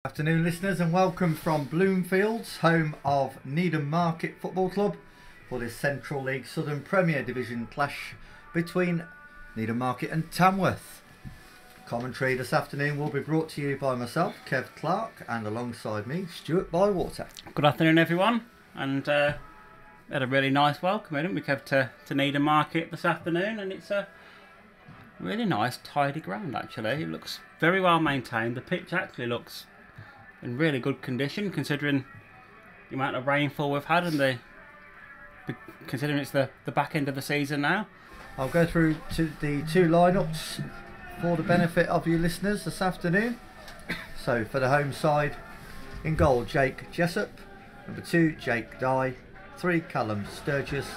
Afternoon listeners, and welcome from Bloomfields, home of Needham Market Football Club, for this Central League Southern Premier Division clash between Needham Market and Tamworth. Commentary this afternoon will be brought to you by myself, Kev Clark, and alongside me, Stuart Bywater. Good afternoon everyone, and we had a really nice welcome, didn't we, Kev, to Needham Market this afternoon, and it's a really nice tidy ground actually. It looks very well maintained. The pitch actually looks in really good condition considering the amount of rainfall we've had, and considering it's the back end of the season now. I'll go through to the two lineups for the benefit of you listeners this afternoon. So for the home side, in goal Jake Jessup, number 2 Jake Dye, 3 Callum Sturgis,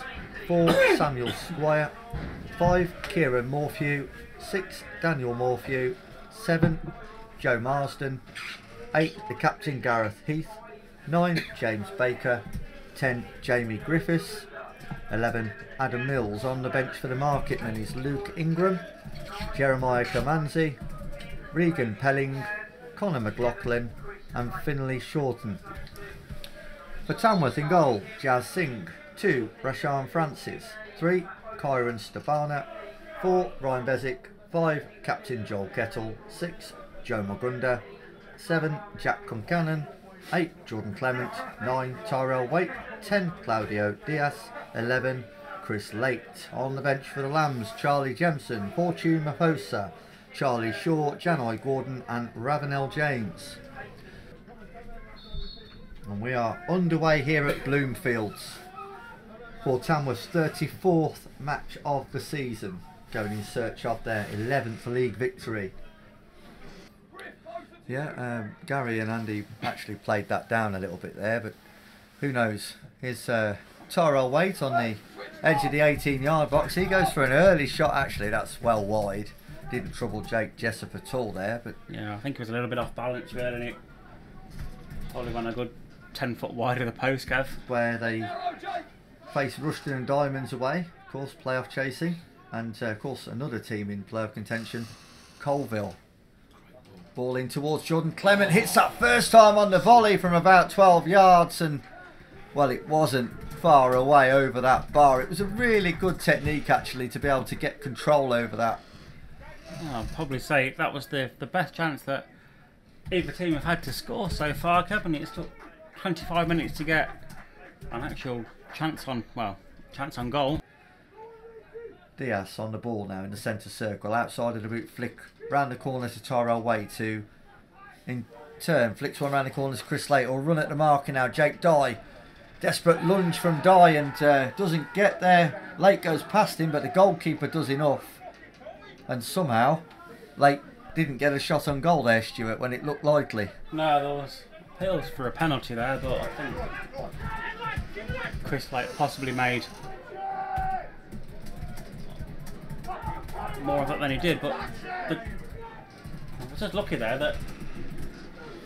4 Samuel Squire, 5 Kieran Morphew, 6 Daniel Morphew, 7 Joe Marsden, 8 the captain Gareth Heath, 9 James Baker, 10 Jamie Griffiths, 11 Adam Mills. On the bench for the Marketmen is Luke Ingram, Jeremiah Comanzi, Regan Pelling, Connor McLaughlin and Finlay Shorten. For Tamworth, in goal Jazz Singh, 2 Rashan Francis, 3 Kyron Stefana, 4 Ryan Bezic, 5 Captain Joel Kettle, 6 Joe Magunda, 7 Jack Concannon, 8 Jordan Clement, 9 Tyrell Waite, 10 Claudio Diaz, 11 Chris Late. On the bench for the Lambs, Charlie Jemson, Fortune Maposa, Charlie Shaw, Janai Gordon and Ravenel James. And we are underway here at Bloomfields for Tamworth's 34th match of the season, going in search of their 11th league victory. Yeah, Gary and Andy actually played that down a little bit there, but who knows. Here's Tyrell Waite on the edge of the 18-yard box. He goes for an early shot actually, that's well wide. Didn't trouble Jake Jessup at all there, but yeah, I think it was a little bit off balance really, and it probably went a good 10 foot wide of the post, Kev. Where they face Rushden and Diamonds away, of course, playoff chasing, and of course another team in playoff contention, Colville. Ball in towards Jordan Clement, hits that first time on the volley from about 12 yards, and well, it wasn't far away over that bar. It was a really good technique actually to be able to get control over that. I'll probably say that was the best chance that either team have had to score so far, Kevin. It's took 25 minutes to get an actual chance on goal. Diaz on the ball now in the centre circle, outside of the boot flick, round the corner to Tyrell Waite, who in turn flicks one round the corner to Chris Late. Will run at the marker now, Jake Dye. Desperate lunge from Dye and doesn't get there. Late goes past him, but the goalkeeper does enough. And somehow Late didn't get a shot on goal there, Stuart, when it looked likely. No, there was appeals for a penalty there, but I think Chris Late possibly made more of it than he did, but I was just lucky there that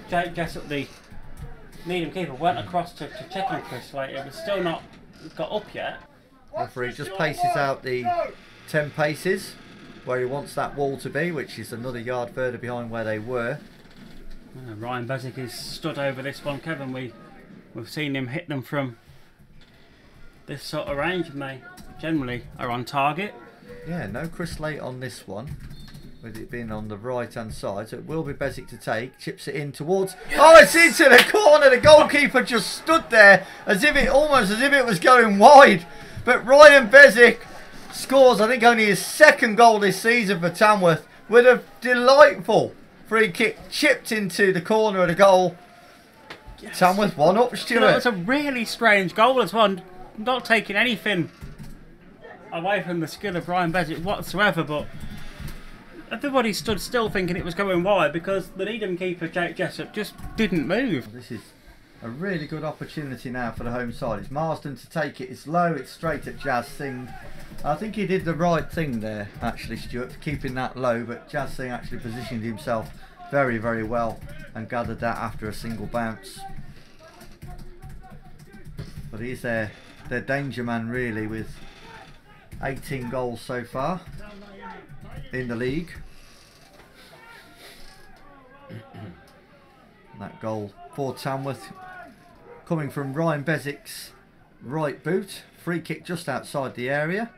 Jake Jessup, the Needham keeper, went across to check on Chris Late. It was still not got up yet. Referee just paces out the 10 paces where he wants that wall to be, which is another yard further behind where they were. Ryan Bezic is stood over this one, Kevin. We've seen him hit them from this sort of range, and they generally are on target. Yeah, no Chris Late on this one, with it being on the right hand side, so it will be Bezic to take. Chips it in towards, oh, it's into the corner. The goalkeeper just stood there almost as if it was going wide, but Ryan Bezic scores, I think, only his second goal this season for Tamworth, with a delightful free kick chipped into the corner of the goal. Yes. Tamworth 1 up, Stuart. That was a really strange goal as well, not taking anything away from the skill of Ryan Bezic whatsoever, but everybody stood still thinking it was going wide because the Needham keeper Jake Jessup just didn't move. This is a really good opportunity now for the home side. It's Marsden to take it. It's low, it's straight at Jazz Singh. I think he did the right thing there actually, Stuart, for keeping that low, but Jazz Singh actually positioned himself very, very well and gathered that after a single bounce. But he's their danger man really, with 18 goals so far in the league. And that goal for Tamworth coming from Ryan Bezik's right boot. Free kick just outside the area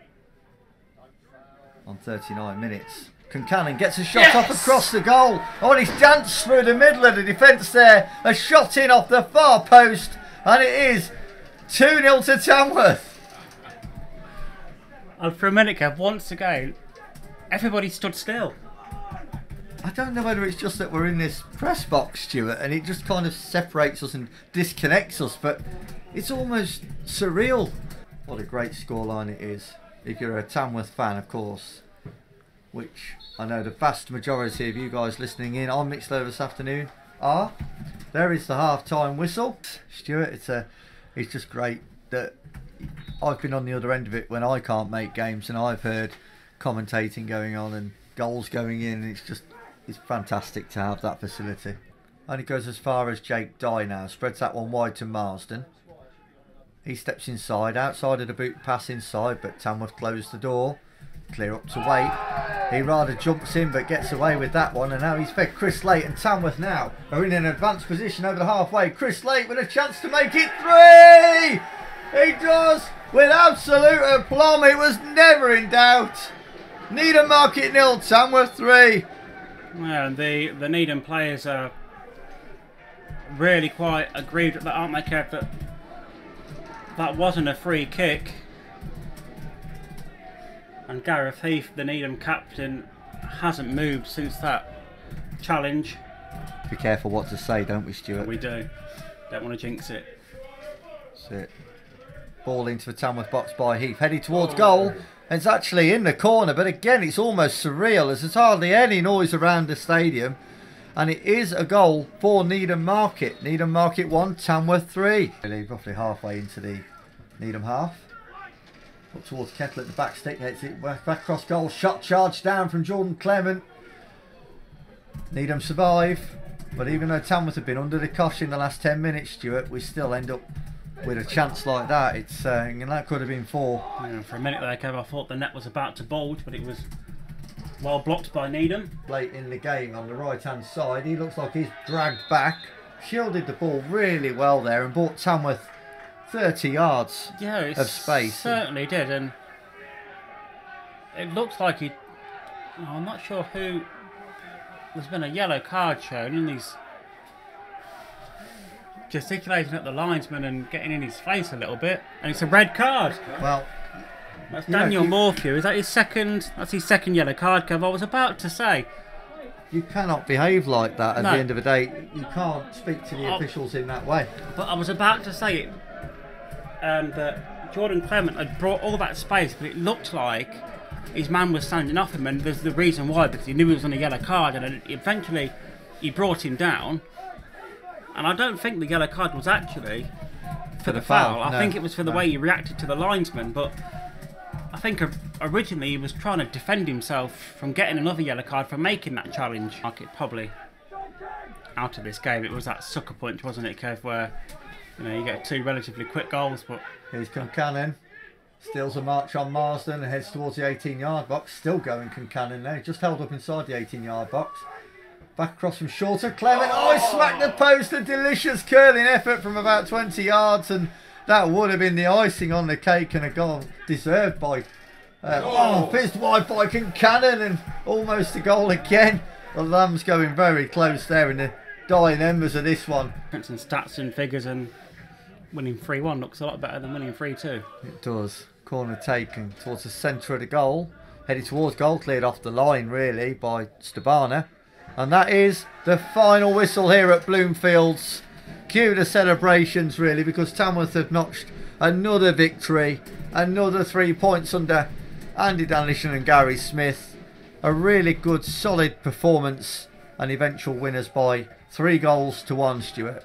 on 39 minutes. Concannon gets a shot off across the goal. Oh, and he's danced through the middle of the defence there. A shot in off the far post, and it is 2-0 to Tamworth. And for a minute, Kev, once again, everybody stood still. I don't know whether it's just that we're in this press box, Stuart, and it just kind of separates us and disconnects us, but it's almost surreal. What a great scoreline it is. If you're a Tamworth fan, of course, which I know the vast majority of you guys listening in on Mixlr this afternoon are. There is the half-time whistle. Stuart, it's just great that I've been on the other end of it when I can't make games, and I've heard commentating going on and goals going in. It's fantastic to have that facility. Only goes as far as Jake Dye now. Spreads that one wide to Marsden. He steps inside, outside of the boot pass inside, but Tamworth closed the door. Clear up to Waite. He rather jumps in but gets away with that one, and now he's fed Chris Late, and Tamworth now are in an advanced position over the halfway. Chris Late with a chance to make it 3! He does with absolute aplomb. It was never in doubt. Needham Market 0, Tamworth 3. Yeah, and the Needham players are really quite aggrieved at that, aren't they, Kev? That wasn't a free kick. And Gareth Heath, the Needham captain, hasn't moved since that challenge. Be careful what to say, don't we, Stuart? We do. Don't want to jinx it. That's it. Ball into the Tamworth box by Heath. Heading towards goal. It's actually in the corner, but again, it's almost surreal as there's hardly any noise around the stadium. And it is a goal for Needham Market. Needham Market 1, Tamworth 3. Roughly halfway into the Needham half. Up towards Kettle at the back stick. Hits it back across goal. Shot charged down from Jordan Clement. Needham survive. But even though Tamworth have been under the cosh in the last 10 minutes, Stuart, we still end up with a chance like that. It's and that could have been 4. Yeah, for a minute there, Kev, I thought the net was about to bulge, but it was well blocked by Needham. Late in the game on the right hand side, he looks like he's dragged back, shielded the ball really well there, and brought Tamworth 30 yards of space. Certainly did, and it looks like he. I'm not sure who. There's been a yellow card shown, and he's gesticulating at the linesman and getting in his face a little bit, and it's a red card. Well, that's Daniel Morphew. Is that his second? That's his second yellow card, Kev. I was about to say, you cannot behave like that at the end of the day. You can't speak to the officials in that way. But I was about to say it, that Jordan Clement had brought all that space, but it looked like his man was standing off him, and there's the reason why, because he knew he was on a yellow card, and eventually he brought him down. And I don't think the yellow card was actually for the foul. I think it was for the way he reacted to the linesman. But I think originally he was trying to defend himself from getting another yellow card for making that challenge. Like it probably out of this game. It was that sucker punch, wasn't it, Kev? Where you get 2 relatively quick goals. But here's Concannon. Steals a march on Marsden and heads towards the 18-yard box. Still going Concannon there. Just held up inside the 18-yard box. Back across from Shorter. Clement, he smacked the post. A delicious curling effort from about 20 yards, and that would have been the icing on the cake and a goal deserved by fizzed wide by Concannon, and almost a goal again. The Lambs going very close there in the dying embers of this one. And stats and figures, and winning 3-1 looks a lot better than winning 3-2. It does. Corner taken towards the centre of the goal. Headed towards goal, cleared off the line really by Stabana. And that is the final whistle here at Bloomfields. Cue the celebrations really, because Tamworth have notched another victory. Another 3 points under Andy Danlishan and Gary Smith. A really good solid performance, and eventual winners by 3 goals to 1, Stuart.